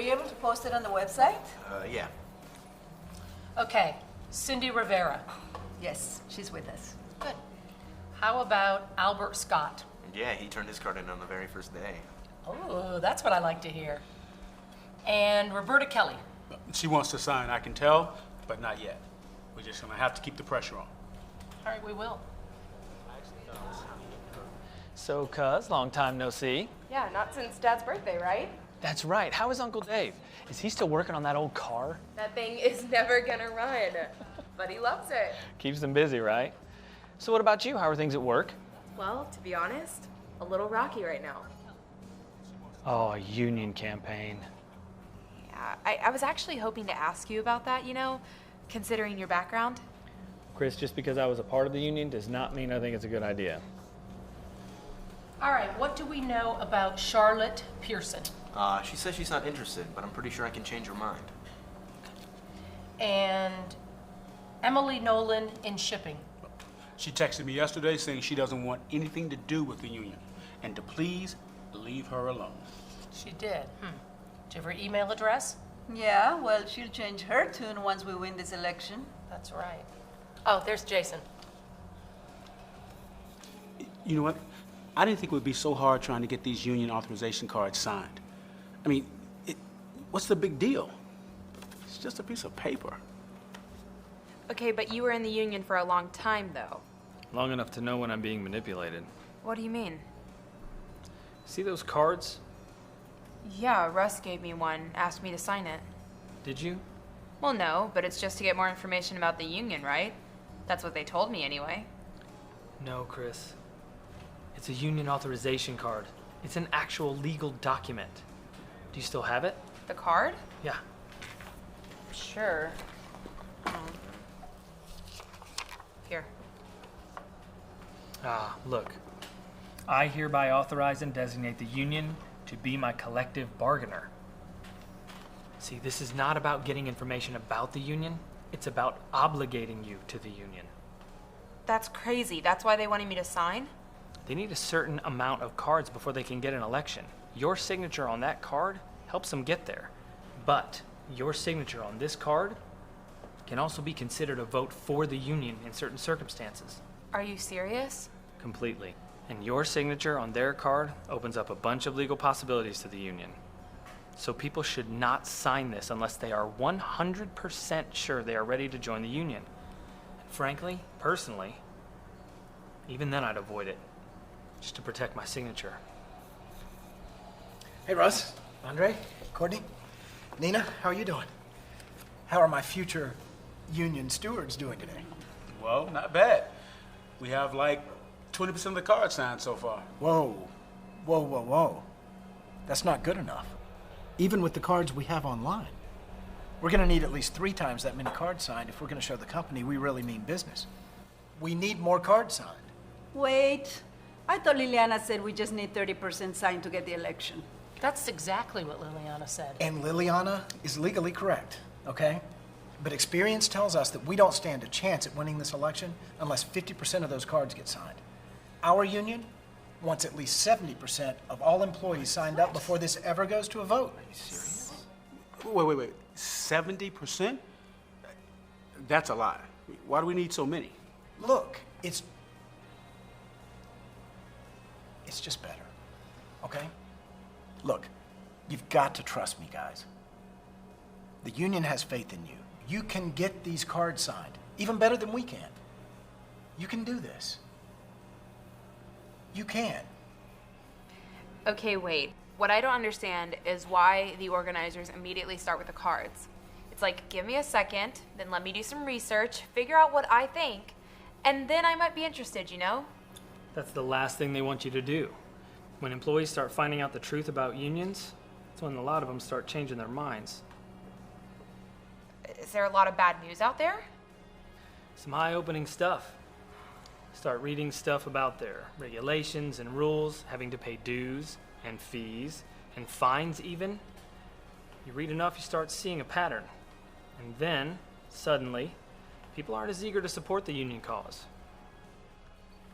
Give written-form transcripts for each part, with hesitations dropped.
you able to post it on the website? Yeah. Okay, Cindy Rivera. Yes, she's with us. Good. How about Albert Scott? Yeah, he turned his card in on the very first day. Oh, that's what I like to hear. And Roberta Kelly. She wants to sign, I can tell, but not yet. We're just gonna have to keep the pressure on. All right, we will. So, cuz, long time no see. Yeah, not since Dad's birthday, right? That's right. How is Uncle Dave? Is he still working on that old car? That thing is never gonna run, but he loves it. Keeps him busy, right? So what about you? How are things at work? Well, to be honest, a little rocky right now. Oh, a union campaign. Yeah, I was actually hoping to ask you about that, you know, considering your background. Chris, just because I was a part of the union does not mean I think it's a good idea. All right, what do we know about Charlotte Pearson? She says she's not interested, but I'm pretty sure I can change her mind. And Emily Nolan in shipping. She texted me yesterday saying she doesn't want anything to do with the union and to please leave her alone. She did. Do you have her email address? Yeah, well, she'll change her tune once we win this election. That's right. Oh, there's Jason. You know what? I didn't think it would be so hard trying to get these union authorization cards signed. I mean, what's the big deal? It's just a piece of paper. Okay, but you were in the union for a long time, though. Long enough to know when I'm being manipulated. What do you mean? See those cards? Yeah, Russ gave me one, asked me to sign it. Did you? Well, no, but it's just to get more information about the union, right? That's what they told me anyway. No, Chris. It's a union authorization card. It's an actual legal document. Do you still have it? The card? Yeah. Sure. Here. Look. I hereby authorize and designate the union to be my collective bargainer. See, this is not about getting information about the union. It's about obligating you to the union. That's crazy. That's why they wanted me to sign? They need a certain amount of cards before they can get an election. Your signature on that card helps them get there. But your signature on this card can also be considered a vote for the union in certain circumstances. Are you serious? Completely. And your signature on their card opens up a bunch of legal possibilities to the union. So people should not sign this unless they are 100% sure they are ready to join the union. And frankly, personally, even then I'd avoid it, just to protect my signature. Hey, Russ, Andre, Courtney, Nina, how are you doing? How are my future union stewards doing today? Well, not bad. We have like 20% of the cards signed so far. Whoa, whoa, whoa, whoa. That's not good enough. Even with the cards we have online. We're gonna need at least 3 times that many cards signed if we're gonna show the company we really mean business. We need more cards signed. Wait, I thought Liliana said we just need 30% signed to get the election. That's exactly what Liliana said. And Liliana is legally correct, okay? But experience tells us that we don't stand a chance at winning this election unless 50% of those cards get signed. Our union wants at least 70% of all employees signed up before this ever goes to a vote. Are you serious? Wait. 70%? That's a lot. Why do we need so many? Look, it's just better, okay? Look, you've got to trust me, guys. The union has faith in you. You can get these cards signed, even better than we can. You can do this. You can. Okay, wait. What I don't understand is why the organizers immediately start with the cards. It's like, give me a second, then let me do some research, figure out what I think, and then I might be interested, you know? That's the last thing they want you to do. When employees start finding out the truth about unions, that's when a lot of them start changing their minds. Is there a lot of bad news out there? Some eye-opening stuff. Start reading stuff about their regulations and rules, having to pay dues and fees and fines even. You read enough, you start seeing a pattern. And then, suddenly, people aren't as eager to support the union cause.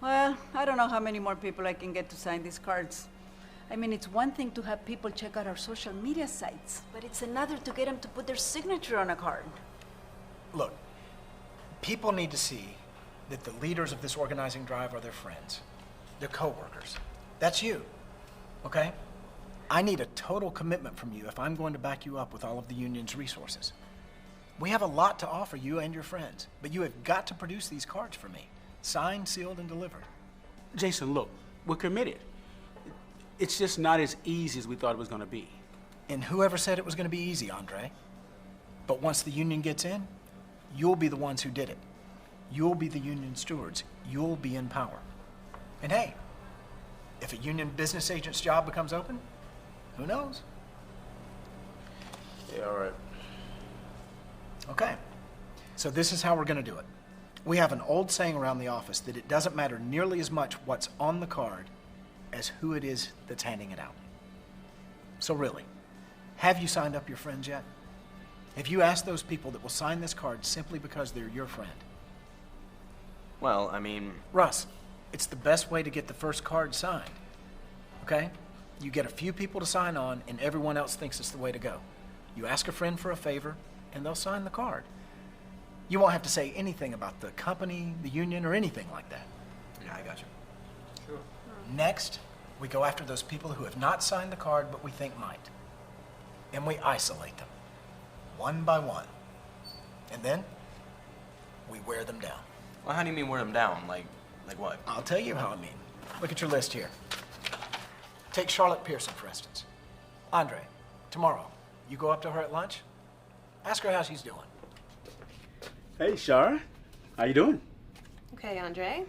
Well, I don't know how many more people I can get to sign these cards. I mean, it's one thing to have people check out our social media sites, but it's another to get them to put their signature on a card. Look, people need to see that the leaders of this organizing drive are their friends, their coworkers. That's you, okay? I need a total commitment from you if I'm going to back you up with all of the union's resources. We have a lot to offer you and your friends, but you have got to produce these cards for me, signed, sealed, and delivered. Jason, look, we're committed. It's just not as easy as we thought it was going to be. And whoever said it was going to be easy, Andre? But once the union gets in, you'll be the ones who did it. You'll be the union stewards. You'll be in power. And hey, if a union business agent's job becomes open, who knows? Yeah, all right. Okay, so this is how we're going to do it. We have an old saying around the office that it doesn't matter nearly as much what's on the card as who it is that's handing it out. So really, have you signed up your friends yet? Have you asked those people that will sign this card simply because they're your friend? Well, I mean, Russ, it's the best way to get the first card signed, okay? You get a few people to sign on and everyone else thinks it's the way to go. You ask a friend for a favor and they'll sign the card. You won't have to say anything about the company, the union, or anything like that. yeah, I got you. Next, we go after those people who have not signed the card but we think might. And we isolate them, one by one. And then, we wear them down. Well, how do you mean wear them down? Like what? I'll tell you how I mean. Look at your list here. Take Charlotte Pearson, for instance. Andre, tomorrow, you go up to her at lunch, ask her how she's doing. Hey, Shara. How you doing? Okay, Andre.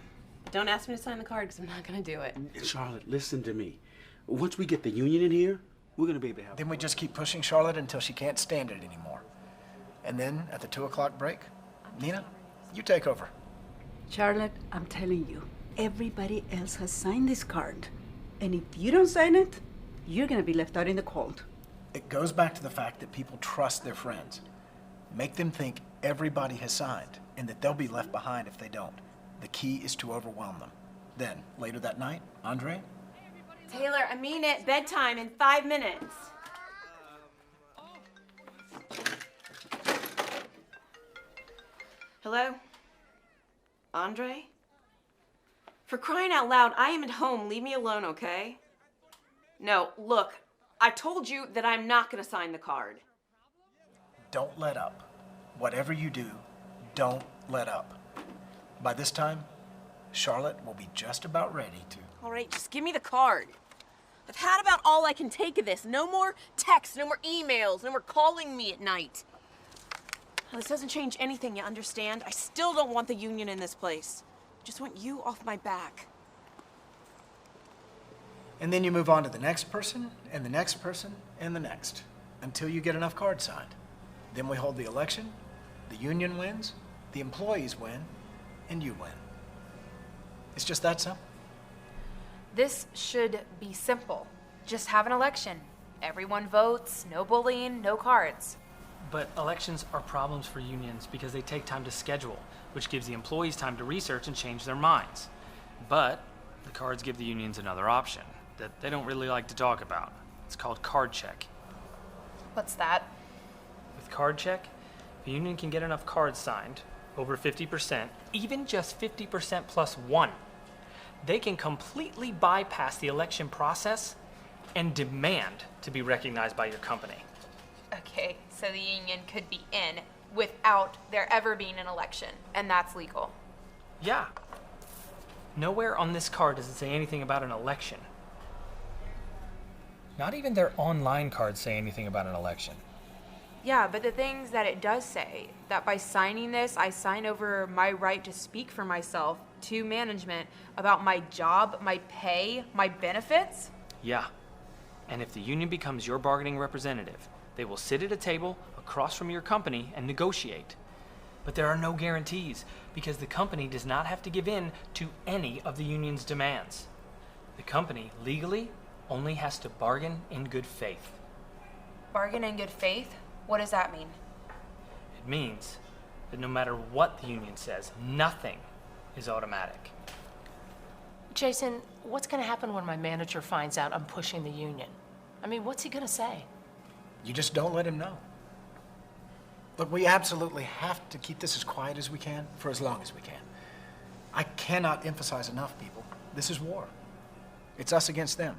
Don't ask me to sign the card because I'm not going to do it. Charlotte, listen to me. Once we get the union in here, we're going to be able to have... Then we just keep pushing Charlotte until she can't stand it anymore. And then, at the 2 o'clock break, Nina, you take over. Charlotte, I'm telling you, everybody else has signed this card. And if you don't sign it, you're gonna be left out in the cold. It goes back to the fact that people trust their friends. Make them think everybody has signed and that they'll be left behind if they don't. The key is to overwhelm them. Then, later that night, Andre, Taylor, I mean it. Bedtime in 5 minutes. Hello? Andre? For crying out loud, I am at home. Leave me alone, okay? No, look, I told you that I'm not going to sign the card. don't let up. Whatever you do, don't let up. By this time, Charlotte will be just about ready to. All right, just give me the card. I've had about all I can take of this. No more texts, no more emails, no more calling me at night. Now, this doesn't change anything, you understand? I still don't want the union in this place. I just want you off my back. And then you move on to the next person, and the next person, and the next, until you get enough cards signed. Then we hold the election, the union wins, the employees win, and you win. It's just that simple. This should be simple. Just have an election. Everyone votes, no bullying, no cards. But elections are problems for unions because they take time to schedule, which gives the employees time to research and change their minds. But the cards give the unions another option that they don't really like to talk about. It's called card check. What's that? With card check, the union can get enough cards signed, over 50%, even just 50% plus one. They can completely bypass the election process and demand to be recognized by your company. Okay, so the union could be in without there ever being an election, and that's legal. Yeah. Nowhere on this card does it say anything about an election. Not even their online cards say anything about an election. Yeah, but the things that it does say, that by signing this, I sign over my right to speak for myself to management about my job, my pay, my benefits. Yeah. And if the union becomes your bargaining representative, they will sit at a table across from your company and negotiate. But there are no guarantees because the company does not have to give in to any of the union's demands. The company legally only has to bargain in good faith. Bargain in good faith? What does that mean? It means that no matter what the union says, nothing is automatic. Jason, what's going to happen when my manager finds out I'm pushing the union? I mean, what's he going to say? You just don't let him know. Look, we absolutely have to keep this as quiet as we can for as long as we can. I cannot emphasize enough, people. This is war. It's us against them.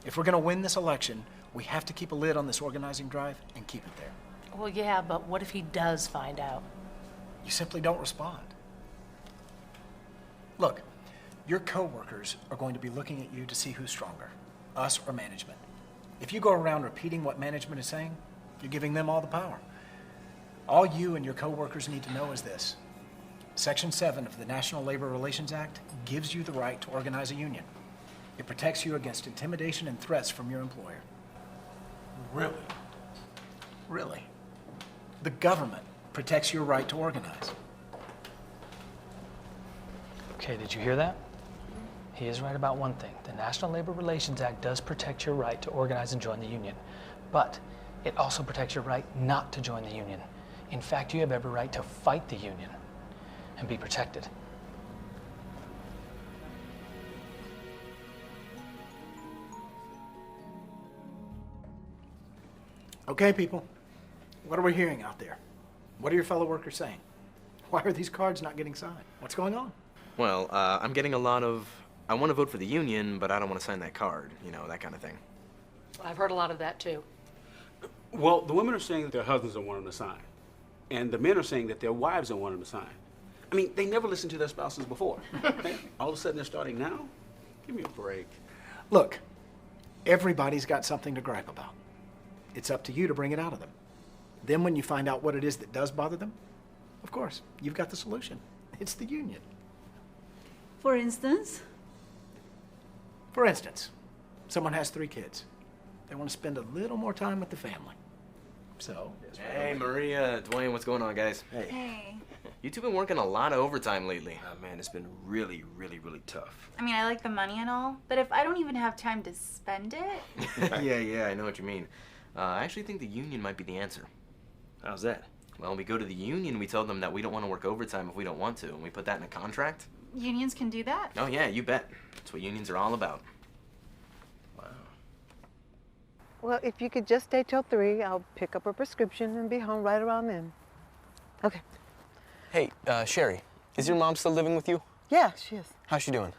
If we're going to win this election, we have to keep a lid on this organizing drive and keep it there. Well, yeah, but what if he does find out? You simply don't respond. Look, your coworkers are going to be looking at you to see who's stronger, us or management. If you go around repeating what management is saying, you're giving them all the power. All you and your coworkers need to know is this. Section 7 of the National Labor Relations Act gives you the right to organize a union. It protects you against intimidation and threats from your employer. Really? Really. The government protects your right to organize. Okay, did you hear that? He is right about one thing. The National Labor Relations Act does protect your right to organize and join the union, but it also protects your right not to join the union. In fact, you have every right to fight the union and be protected. Okay, people. What are we hearing out there? What are your fellow workers saying? Why are these cards not getting signed? What's going on? Well, I'm getting a lot of, I want to vote for the union, but I don't want to sign that card, you know, that kind of thing. I've heard a lot of that, too. Well, the women are saying that their husbands don't want them to sign. And the men are saying that their wives don't want them to sign. I mean, they never listened to their spouses before. Okay? All of a sudden they're starting now? Give me a break. Look, everybody's got something to gripe about. It's up to you to bring it out of them. Then when you find out what it is that does bother them, of course, you've got the solution. It's the union. For instance? For instance, someone has 3 kids. They want to spend a little more time with the family. So, Hey, Maria, Dwayne, what's going on, guys? Hey. You two been working a lot of overtime lately. Man, it's been really, really, really tough. I mean, I like the money and all, but if I don't even have time to spend it... Yeah, I know what you mean. I actually think the union might be the answer. How's that? Well, we go to the union, we tell them that we don't want to work overtime if we don't want to, and we put that in a contract. Unions can do that? Oh yeah, you bet. That's what unions are all about. Wow. Well, if you could just stay till 3, I'll pick up a prescription and be home right around then. Okay. Hey, Sherry, is your mom still living with you? Yeah, she is. How's she doing?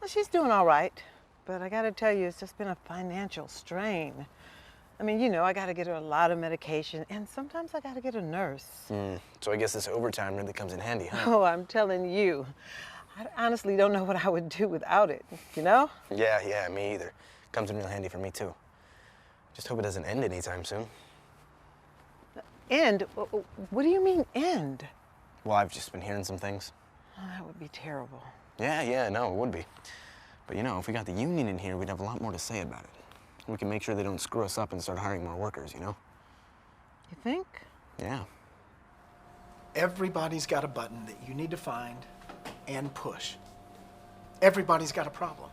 Well, she's doing all right, but I gotta tell you, it's just been a financial strain. I mean, you know, I gotta get her a lot of medication, and sometimes I gotta get a nurse. So I guess this overtime really comes in handy, huh? Oh, I'm telling you. I honestly don't know what I would do without it, you know? Yeah, me either. Comes in real handy for me, too. Just hope it doesn't end anytime soon. End? What do you mean, end? Well, I've just been hearing some things. Oh, that would be terrible. Yeah, no, it would be. But you know, if we got the union in here, we'd have a lot more to say about it. We can make sure they don't screw us up and start hiring more workers, you know? You think? Yeah. everybody's got a button that you need to find and push. Everybody's got a problem,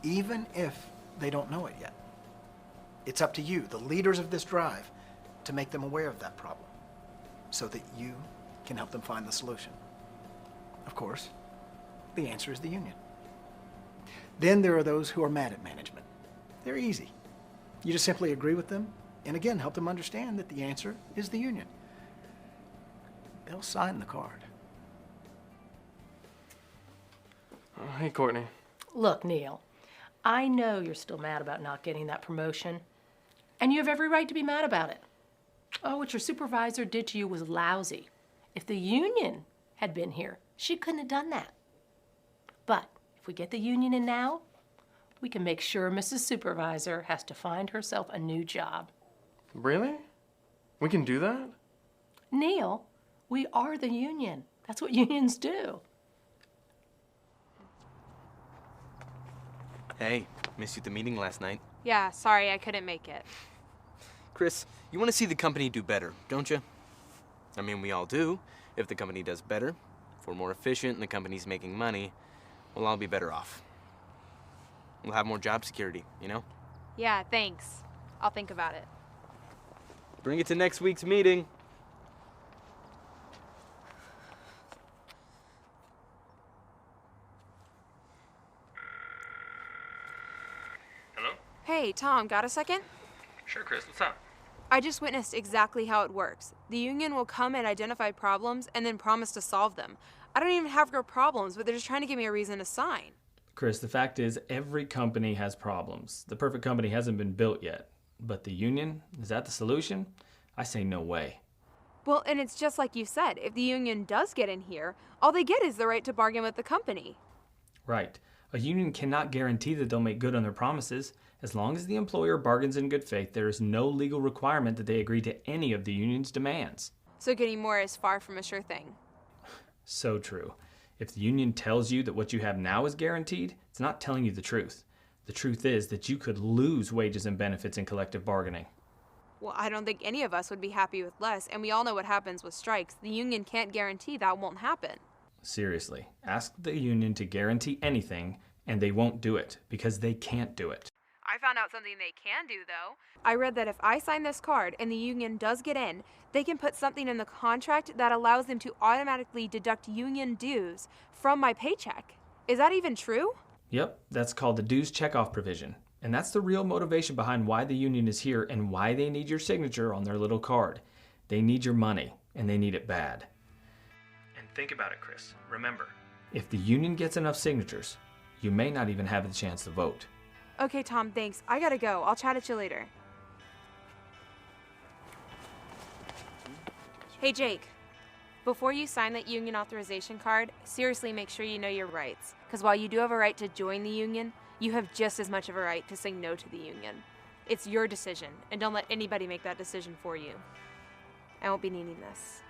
even if they don't know it yet. It's up to you, the leaders of this drive, to make them aware of that problem so that you can help them find the solution. Of course, the answer is the union. Then there are those who are mad at management. They're easy. You just simply agree with them and again help them understand that the answer is the union. They'll sign the card. Hey, Courtney. Look, Neil, I know you're still mad about not getting that promotion, and you have every right to be mad about it. Oh, what your supervisor did to you was lousy. If the union had been here, she couldn't have done that. But if we get the union in now, we can make sure Mrs. Supervisor has to find herself a new job. Really? We can do that? Neil, we are the union. That's what unions do. Hey, missed you at the meeting last night. Yeah, sorry, I couldn't make it. Chris, you want to see the company do better, don't you? I mean, we all do. If the company does better, if we're more efficient and the company's making money, we'll all be better off. We'll have more job security, you know? Yeah, thanks. I'll think about it. Bring it to next week's meeting. Hey, Tom, got a second? Sure, Chris, what's up? I just witnessed exactly how it works. The union will come and identify problems and then promise to solve them. I don't even have real problems, but they're just trying to give me a reason to sign. Chris, the fact is every company has problems. The perfect company hasn't been built yet. But the union, is that the solution? I say no way. Well, and it's just like you said. If the union does get in here, all they get is the right to bargain with the company. Right. A union cannot guarantee that they'll make good on their promises. As long as the employer bargains in good faith, there is no legal requirement that they agree to any of the union's demands. So getting more is far from a sure thing. So true. If the union tells you that what you have now is guaranteed, it's not telling you the truth. The truth is that you could lose wages and benefits in collective bargaining. Well, I don't think any of us would be happy with less, and we all know what happens with strikes. The union can't guarantee that won't happen. Seriously, ask the union to guarantee anything, and they won't do it, because they can't do it. I found out something they can do, though. I read that if I sign this card and the union does get in, they can put something in the contract that allows them to automatically deduct union dues from my paycheck. Is that even true? Yep, that's called the dues checkoff provision. And that's the real motivation behind why the union is here and why they need your signature on their little card. They need your money, and they need it bad. And think about it, Chris. Remember, if the union gets enough signatures, you may not even have the chance to vote. Okay, Tom, thanks. I gotta go. I'll chat at you later. Hey, Jake. Before you sign that union authorization card, seriously make sure you know your rights. Because while you do have a right to join the union, you have just as much of a right to say no to the union. It's your decision, and don't let anybody make that decision for you. I won't be needing this.